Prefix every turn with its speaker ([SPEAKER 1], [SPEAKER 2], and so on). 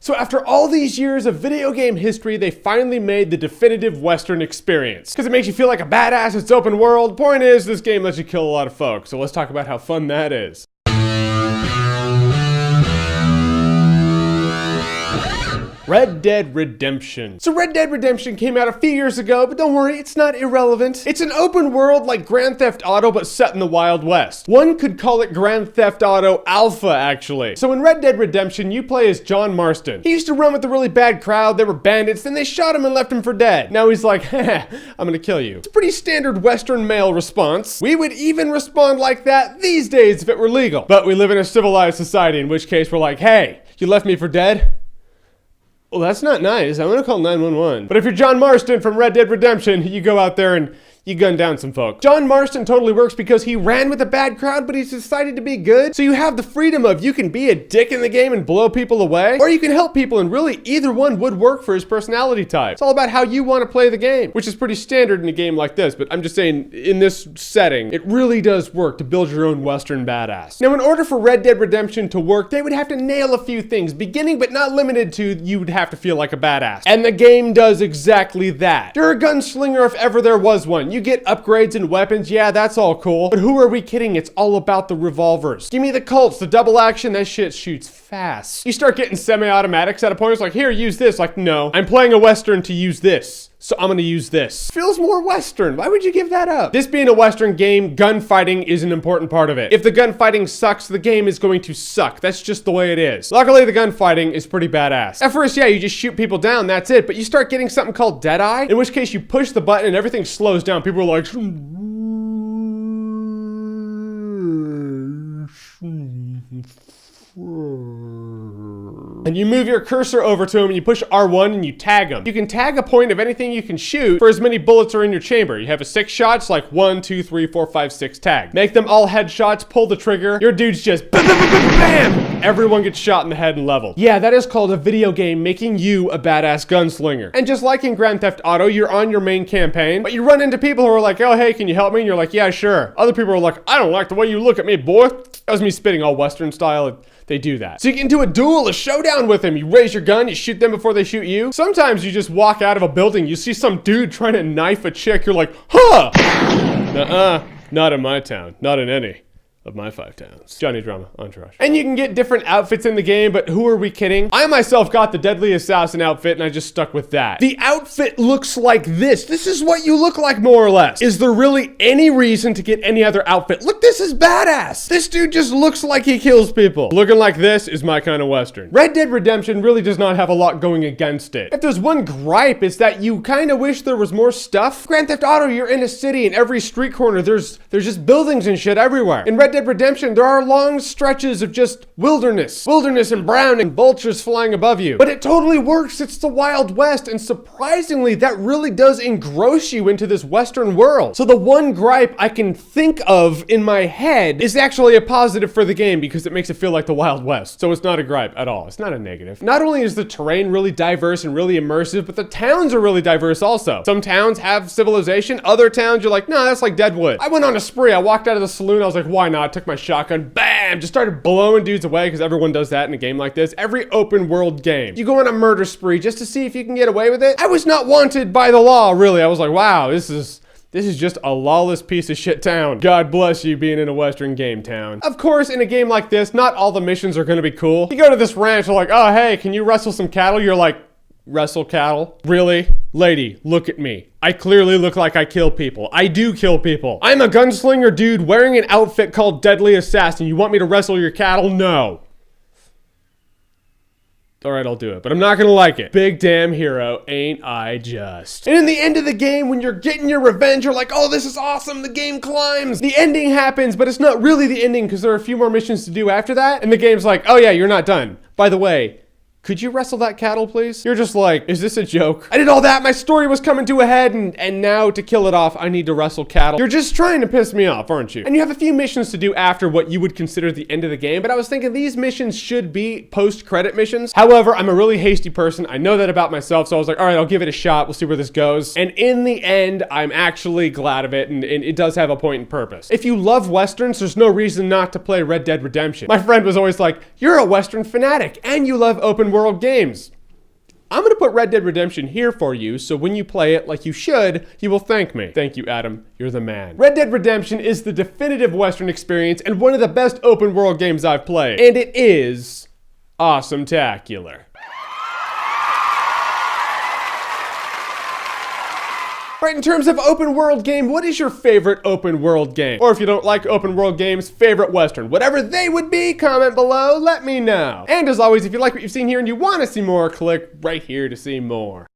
[SPEAKER 1] So after all these years of video game history, they finally made the definitive Western experience. Because it makes you feel like a badass, it's open world. Point is, this game lets you kill a lot of folks. So let's talk about how fun that is. Red Dead Redemption. So Red Dead Redemption came out a few years ago, but don't worry, it's not irrelevant. It's an open world like Grand Theft Auto, but set in the Wild West. One could call it Grand Theft Auto Alpha, actually. So in Red Dead Redemption, you play as John Marston. He used to run with a really bad crowd, they were bandits, then they shot him and left him for dead. Now he's like, heh, I'm gonna kill you. It's a pretty standard Western male response. We would even respond like that these days if it were legal. But we live in a civilized society, in which case we're like, hey, you left me for dead? Well, that's not nice. I'm gonna call 911. But if you're John Marston from Red Dead Redemption, you go out there and you gun down some folks. John Marston totally works because he ran with a bad crowd, but he's decided to be good. So you have the freedom of you can be a dick in the game and blow people away, or you can help people, and really either one would work for his personality type. It's all about how you want to play the game, which is pretty standard in a game like this, but I'm just saying in this setting, it really does work to build your own Western badass. Now, in order for Red Dead Redemption to work, they would have to nail a few things, beginning but not limited to, you would have to feel like a badass. And the game does exactly that. You're a gunslinger if ever there was one. You get upgrades and weapons, yeah, that's all cool. But who are we kidding? It's all about the revolvers. Give me the Colts, the double action, that shit shoots fast. You start getting semi-automatics at a point, it's like, here, use this. Like, no, I'm playing a Western to use this. So I'm gonna use this. Feels more Western. Why would you give that up? This being a Western game, gunfighting is an important part of it. If the gunfighting sucks, the game is going to suck. That's just the way it is. Luckily, the gunfighting is pretty badass. At first, yeah, you just shoot people down, that's it. But you start getting something called Deadeye, in which case you push the button and everything slows down. People are like... And you move your cursor over to him and you push R1 and you tag him. You can tag a point of anything you can shoot for as many bullets are in your chamber. You have a 6 shots, like 1, 2, 3, 4, 5, 6 tag. Make them all headshots, pull the trigger. Your dude's just bam, bam, bam, bam. Everyone gets shot in the head and leveled. Yeah, that is called a video game making you a badass gunslinger. And just like in Grand Theft Auto, you're on your main campaign, but you run into people who are like, oh, hey, can you help me? And you're like, yeah, sure. Other people are like, I don't like the way you look at me, boy. That was me spitting all Western style. They do that. So you get into a duel, a showdown with them. You raise your gun, you shoot them before they shoot you. Sometimes you just walk out of a building, you see some dude trying to knife a chick, you're like, huh! Nuh-uh, not in my town, not in any of my 5 towns. Johnny Drama, Entourage. And you can get different outfits in the game, but who are we kidding? I myself got the Deadly Assassin outfit and I just stuck with that. The outfit looks like this. This is what you look like more or less. Is there really any reason to get any other outfit? Look, this is badass. This dude just looks like he kills people. Looking like this is my kind of Western. Red Dead Redemption really does not have a lot going against it. If there's one gripe, it's that you kind of wish there was more stuff. Grand Theft Auto, you're in a city and every street corner, there's just buildings and shit everywhere. In Red Dead Redemption, there are long stretches of just wilderness and brown and vultures flying above you. But it totally works. It's the Wild West, and surprisingly, that really does engross you into this Western world. So the one gripe I can think of in my head is actually a positive for the game because it makes it feel like the Wild West. So it's not a gripe at all. It's not a negative. Not only is the terrain really diverse and really immersive, but the towns are really diverse also. Some towns have civilization. Other towns, you're like, no, that's like Deadwood. I went on a spree. I walked out of the saloon. I was like, why not? I took my shotgun, bam, just started blowing dudes away because everyone does that in a game like this. Every open world game. You go on a murder spree just to see if you can get away with it. I was not wanted by the law, really. I was like, wow, this is just a lawless piece of shit town. God bless you being in a Western game town. Of course, in a game like this, not all the missions are gonna be cool. You go to this ranch, they're like, oh, hey, can you wrestle some cattle? You're like, wrestle cattle? Really? Lady, look at me. I clearly look like I kill people. I do kill people. I'm a gunslinger dude wearing an outfit called Deadly Assassin. You want me to wrestle your cattle? No. All right, I'll do it, but I'm not gonna like it. Big damn hero, ain't I just. And in the end of the game, when you're getting your revenge, you're like, oh, this is awesome, the game climbs. The ending happens, but it's not really the ending because there are a few more missions to do after that, and the game's like, oh yeah, you're not done. By the way, could you wrestle that cattle, please? You're just like, is this a joke? I did all that, my story was coming to a head, and now to kill it off, I need to wrestle cattle. You're just trying to piss me off, aren't you? And you have a few missions to do after what you would consider the end of the game, but I was thinking these missions should be post-credit missions. However, I'm a really hasty person. I know that about myself, so I was like, all right, I'll give it a shot. We'll see where this goes. And in the end, I'm actually glad of it, and it does have a point and purpose. If you love Westerns, there's no reason not to play Red Dead Redemption. My friend was always like, you're a Western fanatic, and you love open world world games. I'm going to put Red Dead Redemption here for you, so when you play it like you should, you will thank me. Thank you, Adam. You're the man. Red Dead Redemption is the definitive Western experience and one of the best open world games I've played. And it is Awesometacular. Right, in terms of open world game, what is your favorite open world game? Or if you don't like open world games, favorite Western. Whatever they would be, comment below, let me know. And as always, if you like what you've seen here and you want to see more, click right here to see more.